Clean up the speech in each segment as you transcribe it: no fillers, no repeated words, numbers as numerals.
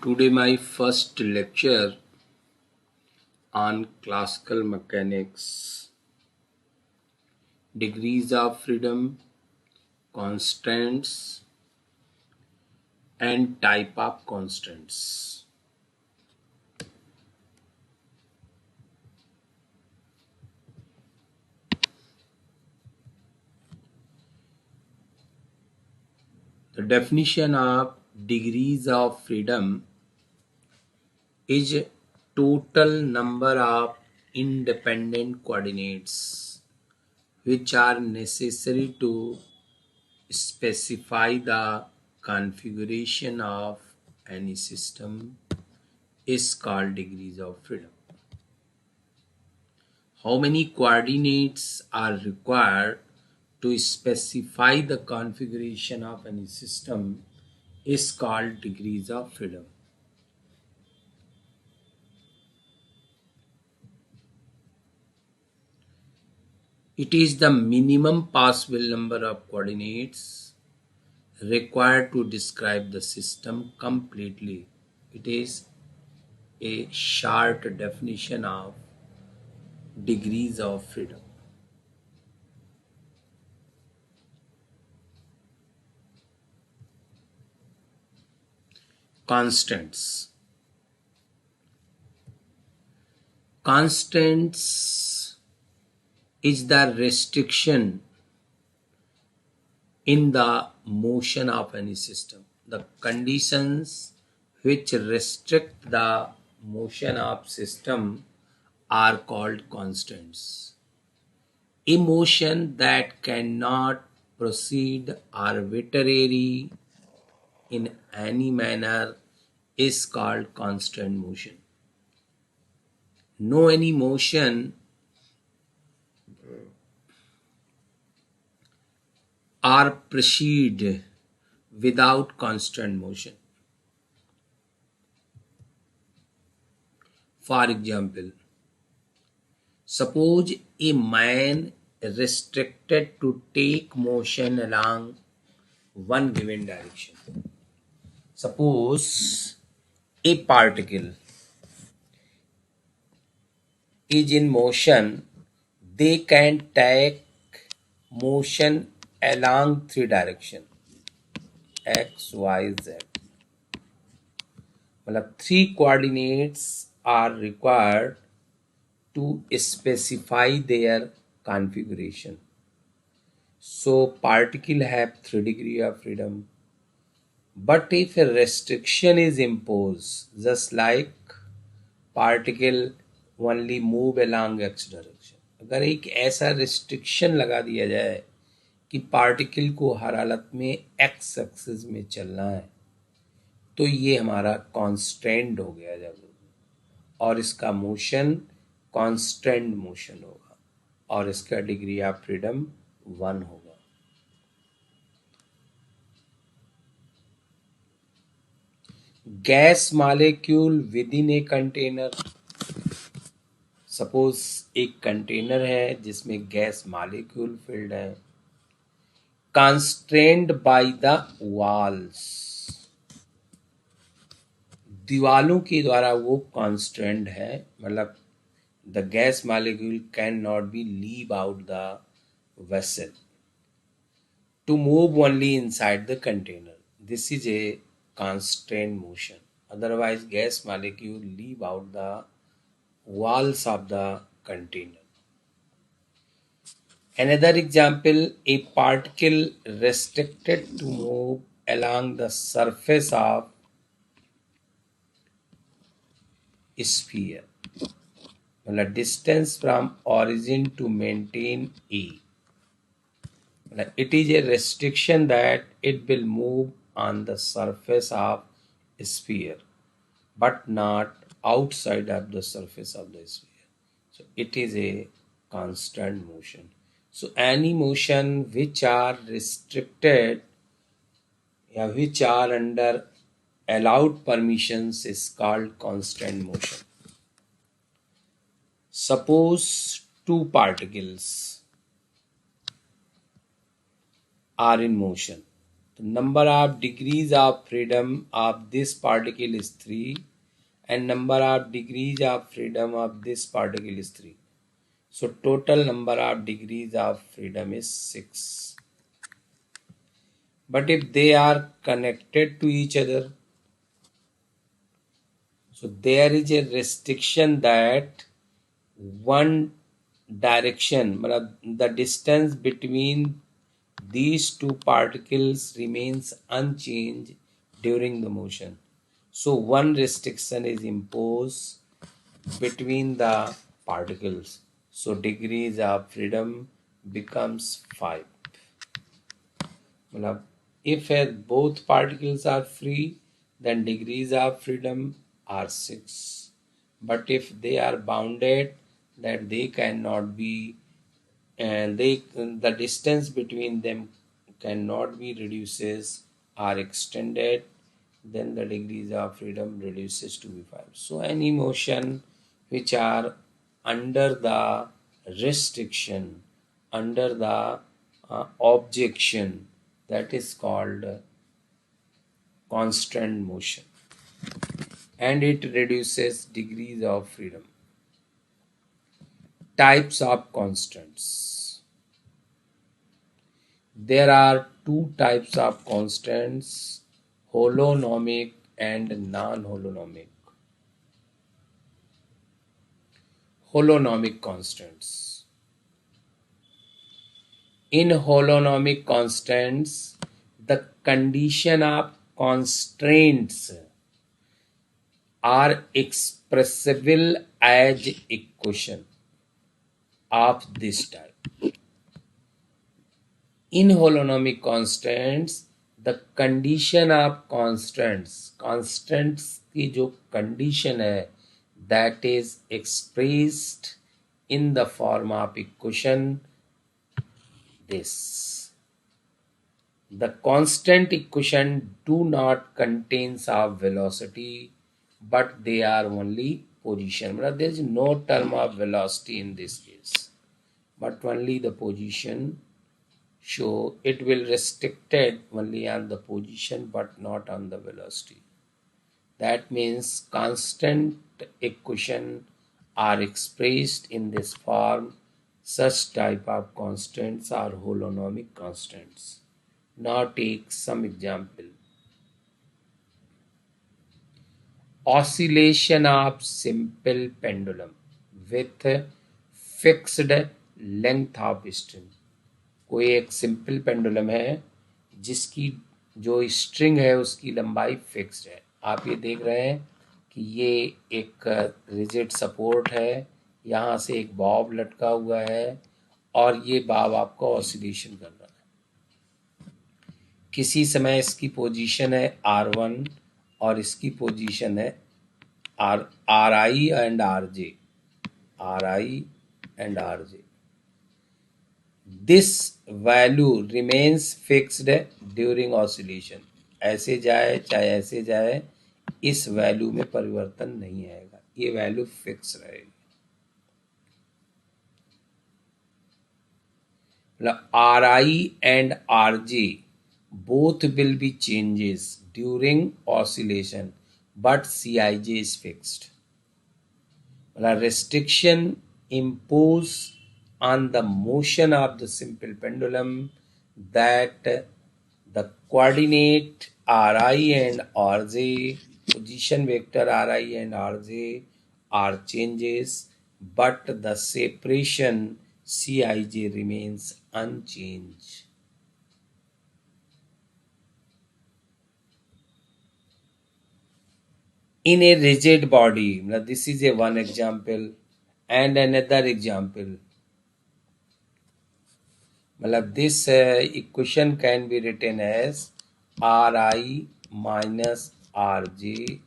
Today my first lecture on classical mechanics, degrees of freedom, constants and type of constants. The definition of degrees of freedom is total number of independent coordinates which are necessary to specify the configuration of any system is called degrees of freedom. How many coordinates are required to specify the configuration of any system is called degrees of freedom. It is the minimum possible number of coordinates required to describe the system completely. It is a short definition of degrees of freedom. Constants. Constants is the restriction in the motion of any system. The conditions which restrict the motion of system are called constants. A motion that cannot proceed arbitrarily in any manner is called constant motion. No any motion or proceed without constant motion. For example, suppose a man is restricted to take motion along one given direction. Suppose a particle is in motion, they can take motion along three directions x, y, z. मतलब three coordinates are required to specify their configuration. So particle have 3 degree of freedom. But if a restriction is imposed, just like particle only move along x direction, अगर एक ऐसा restriction लगा दिया जाए कि particle को हर हालत में x एक्सिस में चलना है, तो ये हमारा कांस्टेंट हो गया जब, और इसका मोशन कांस्टेंट मोशन होगा और इसका डिग्री ऑफ फ्रीडम 1 होगा. Gas molecule with in a container. Suppose एक कंटेनर है जिसमें गैस मॉलिक्यूल फिल्ड है, कंस्ट्रेंड बाय द वॉल्स. दीवालों के द्वारा वो कॉन्स्टेंट है, मतलब the gas molecule can not be leave out the vessel to move only inside the container. This is a constrained motion. Otherwise, gas molecule leave out the walls of the container. Another example, a particle restricted to move along the surface of a sphere. The distance from origin to maintain A. It is a restriction that it will move on the surface of a sphere but not outside of the surface of the sphere. So it is a constant motion. So any motion which are restricted, which are under allowed permissions is called constant motion. Suppose two particles are in motion. number of degrees of freedom of this particle is 3 and number of degrees of freedom of this particle is 3. So total number of degrees of freedom is 6. But if they are connected to each other, so there is a restriction that one direction, the distance between these two particles remains unchanged during the motion. So one restriction is imposed between the particles. So degrees of freedom becomes 5. मतलब if both particles are free, then degrees of freedom are 6. But if they are bounded, that they cannot be, and the distance between them cannot be reduces or extended, then the degrees of freedom reduces to be 5. So any motion which are under the restriction, under the objection, that is called constant motion, and it reduces degrees of freedom. Types of constants. There are two types of constants, holonomic and non-holonomic. Holonomic constants. In holonomic constants, the condition of constraints are expressible as equation of this type. In holonomic constants, the condition of constants की जो condition है, that is expressed in the form of equation this. The constant equation do not contains of velocity, but they are only position. There is no term of velocity in this case, but only the position. So it will restricted only on the position but not on the velocity. That means constant equation are expressed in this form. Such type of constants are holonomic constants. Now take some example. Oscillation of simple pendulum with fixed length of string. कोई एक simple pendulum है जिसकी जो string है उसकी लंबाई fixed है. आप ये देख रहे हैं कि ये एक रिजिड सपोर्ट है, यहाँ से एक बॉब लटका हुआ है और ये बॉब आपका ऑसिलेशन कर रहा है. किसी समय इसकी पोजीशन है R1 और इसकी पोजीशन है RI and RJ. RI and RJ. This value remains fixed during oscillation. ऐसे जाए चाहे ऐसे जाए, इस वैल्यू में परिवर्तन नहीं आएगा, ये वैल्यू फिक्स रहेगी. RI and RJ both will be changes during oscillation, but Cij is fixed. Restriction imposed on the motion of the simple pendulum that the coordinate Ri and Rj, position vector Ri and Rj are changes, but the separation Cij remains unchanged. In a rigid body, this is a one example and another example. This equation can be written as Ri minus Rj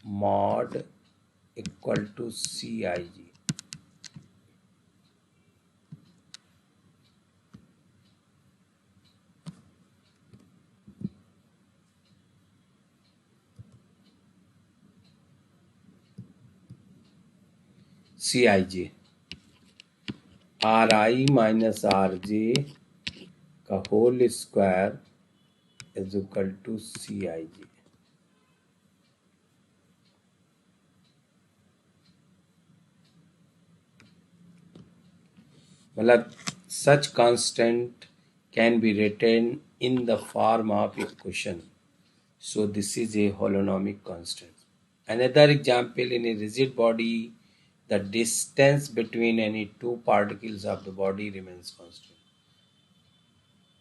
mod equal to Cij. Cij Ri minus Rj का whole square is equal to Cij. मतलब such constant can be written in the form of equation. So this is a holonomic constant. Another example, in a rigid body, the distance between any two particles of the body remains constant.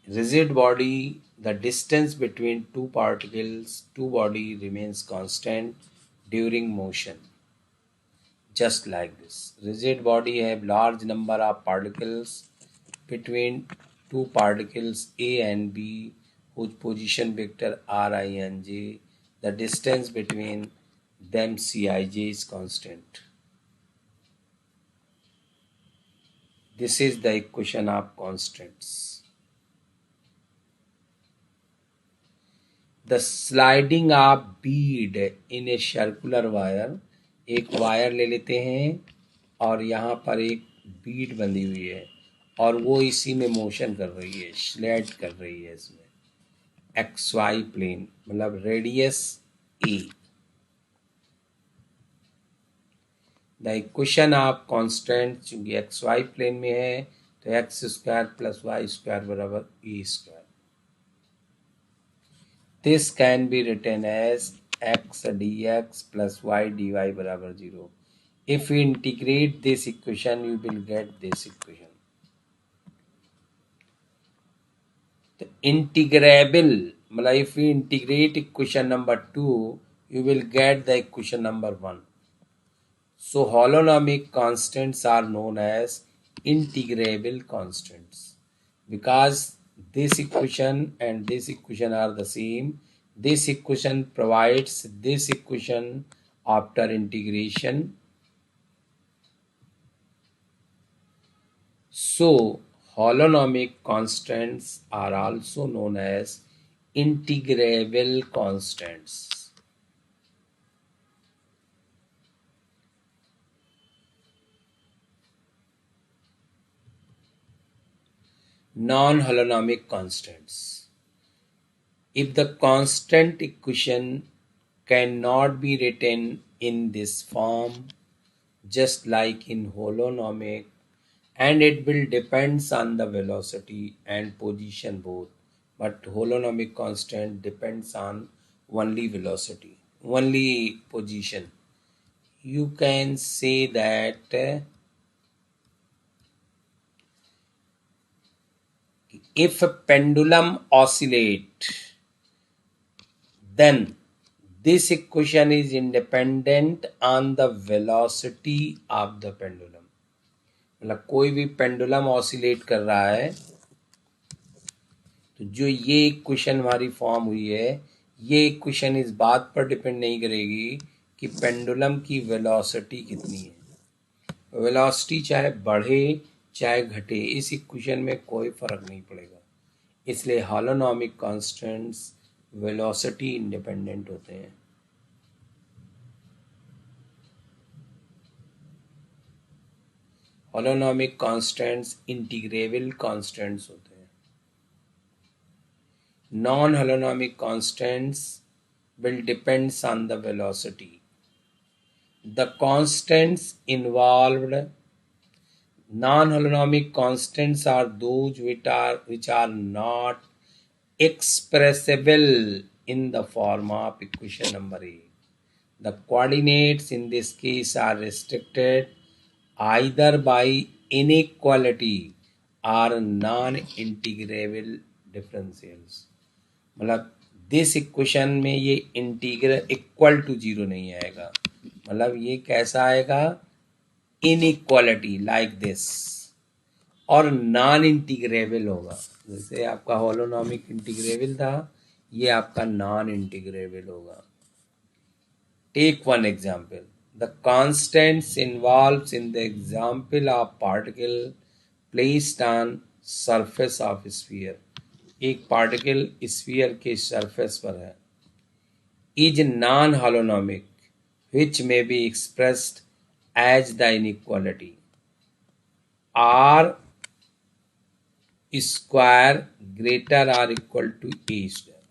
Rigid body, the distance between two particles, two body remains constant during motion. Just like this. Rigid body have large number of particles between two particles A and B whose position vector r, I and j. The distance between them Cij is constant. This is the equation of constants. The sliding of bead in a circular wire. एक wire ले लेते हैं और यहाँ पर एक बीड बंधी हुई है और वो इसी में मोशन कर रही है, स्लाइड कर रही है इसमें एक्स वाई प्लेन, मतलब radius a. The equation of constant, चूंकि एक्स वाई प्लेन में है तो X square plus Y square बराबर a square. This can be written as x dx plus y dy बराबर 0. If we integrate this equation, you will get this equation. The integrable, मतलब if we integrate equation number 2, you will get the equation number 1. So holonomic constants are known as integrable constants because this equation and this equation are the same. This equation provides this equation after integration. So holonomic constants are also known as integrable constants. Non-holonomic constants. If the constant equation cannot be written in this form, just like in holonomic, and it will depends on the velocity and position both, but holonomic constant depends on only velocity, only position. You can say that if a pendulum oscillate, then this equation is independent on the velocity of the pendulum. मतलब कोई भी pendulum oscillate कर रहा है तो जो ये equation हमारी फॉर्म हुई है, ये इक्वेशन इस बात पर डिपेंड नहीं करेगी कि पेंडुलम की वेलोसिटी कितनी है. वेलोसिटी चाहे बढ़े चाहे घटे, इस इक्वेशन में कोई फर्क नहीं पड़ेगा. इसलिए हॉलोनॉमिक कांस्टेंट्स वेलोसिटी इंडिपेंडेंट होते हैं. हॉलोनॉमिक कांस्टेंट्स इंटीग्रेबल कांस्टेंट्स होते हैं. Non-holonomic constants will depends on the velocity. The constants involved, non-holonomic constants are those which are not expressible in the form of equation number 8. The coordinates in this case are restricted either by inequality or non-integrable differentials. मतलब this equation में ये integral equal to 0 नहीं आएगा. मतलब ये कैसा आएगा, inequality like this, और नॉन इंटीग्रेबल होगा. जैसे आपका हॉलोनॉमिक इंटीग्रेबल था, ये आपका नॉन इंटीग्रेबल होगा. Take one example. The constants involves in the example of particle placed on surface of sphere. एक पार्टिकल स्फीयर के सरफेस पर है. Is non holonomic which may be expressed as the inequality r square greater or equal to a square.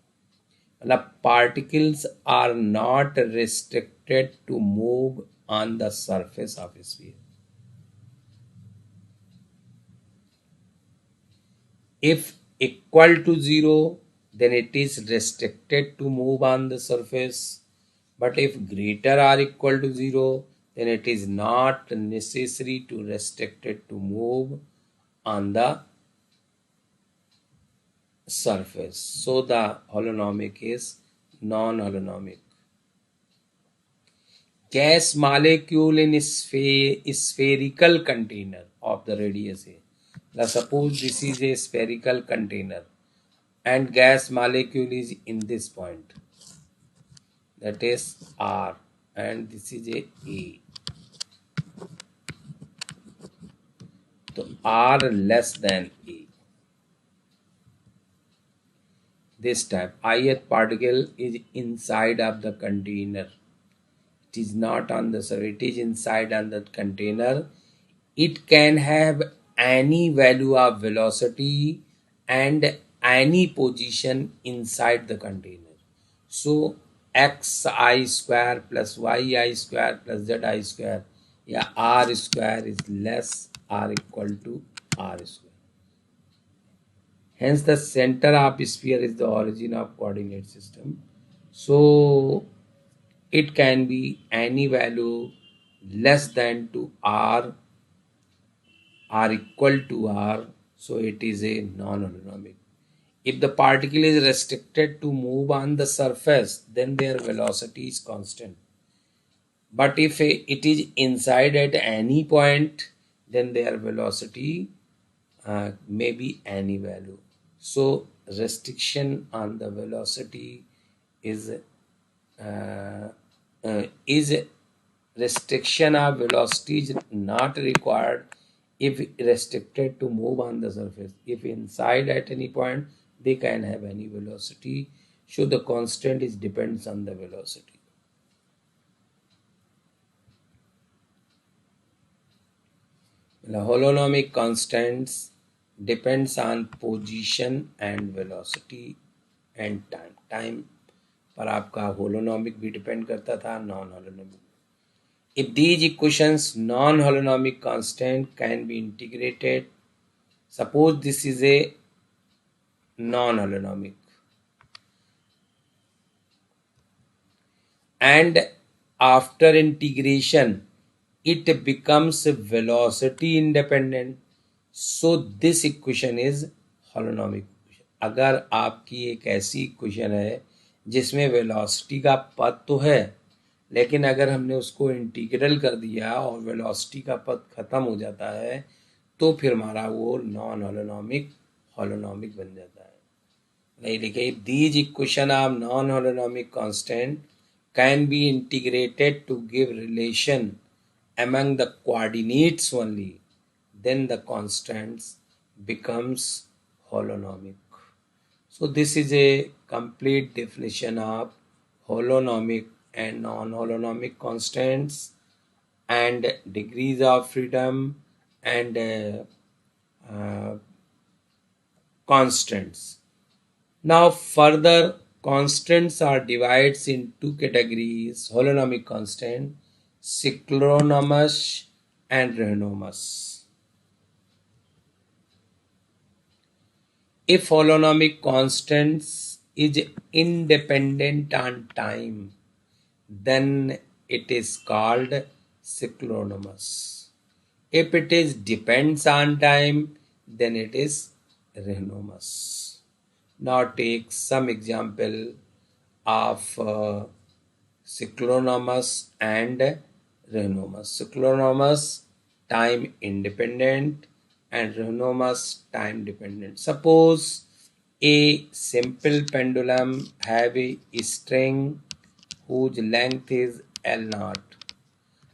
The particles are not restricted to move on the surface of a sphere. If equal to 0, then it is restricted to move on the surface. But if greater or equal to 0, then it is not necessary to restrict it to move on the surface. So the holonomic is non-holonomic. Gas molecule in spherical container of the radius A. Now suppose this is a spherical container and gas molecule is in this point, that is R, and this is a A. So R less than A. This time ith particle is inside of the container. It is not on the surface, it is inside on the container. It can have any value of velocity and any position inside the container. So xi square plus yi square plus zi square, yeah, r square is less or equal to r square. Hence the center of sphere is the origin of coordinate system. So it can be any value less than to r equal to r, so it is a non-holonomic. If the particle is restricted to move on the surface, then their velocity is constant. But if it is inside at any point, then their velocity may be any value. So restriction on the velocity is is restriction of velocity is not required if restricted to move on the surface. If inside at any point, they can have any velocity. So the constant is depends on the velocity. The holonomic constants depends on position and velocity and time. Time पर आपका holonomic भी depend करता था, non-holonomic. If these equations non-holonomic constant can be integrated, suppose this is a non-holonomic and after integration it becomes velocity independent, so this equation is holonomic equation. अगर आपकी एक ऐसी equation है जिसमें वेलोसिटी का पद तो है, लेकिन अगर हमने उसको इंटीग्रल कर दिया और वेलोसिटी का पद खत्म हो जाता है, तो फिर हमारा वो नॉन हॉलोनॉमिक हॉलोनॉमिक बन जाता है. नहीं लिखे, these equation of non-holonomic constant can be integrated to give relation among the coordinates only, then the constants becomes holonomic. So this is a complete definition of holonomic and non-holonomic constants and degrees of freedom and constants. Now further constants are divided in two categories: holonomic constant, cyclonomous and Reynolds. If holonomic constants is independent on time, then it is called cyclonomous. If it is depends on time, then it is Reynolds. Now take some example of cyclonomous and Reynolds. Cyclonomous time independent and Reynolds time dependent. Suppose a simple pendulum have a string whose length is L naught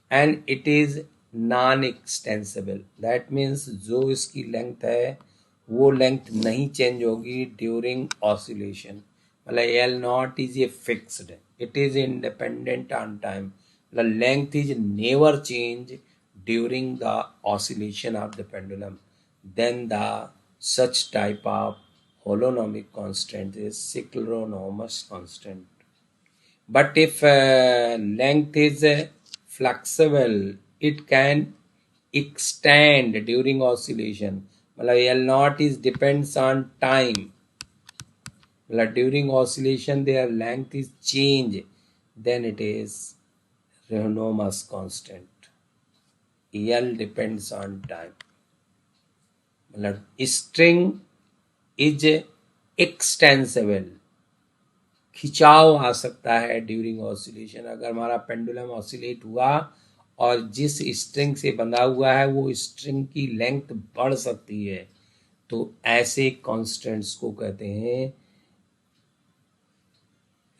and it is non extensible. That means जो इसकी length है वो length नहीं change होगी during oscillation. मतलब L naught is a fixed, it is independent on time. The length is never change during the oscillation of the pendulum. Then the such type of holonomic constant is cyclonomous constant. But if length is flexible, it can extend during oscillation. मतलब L naught is depends on time. मतलब during oscillation their length is change, then it is Reynolds constant. L depends on time. मतलब string is extensible. खिंचाव आ सकता है during oscillation. अगर हमारा pendulum oscillate हुआ और जिस स्ट्रिंग से बंधा हुआ है वो स्ट्रिंग की लेंथ बढ़ सकती है, तो ऐसे कांस्टेंट्स को कहते हैं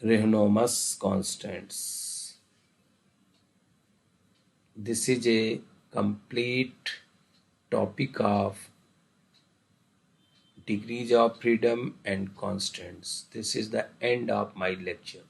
rheonomous constants. This is a complete topic of degrees of freedom and constants. This is the end of my lecture.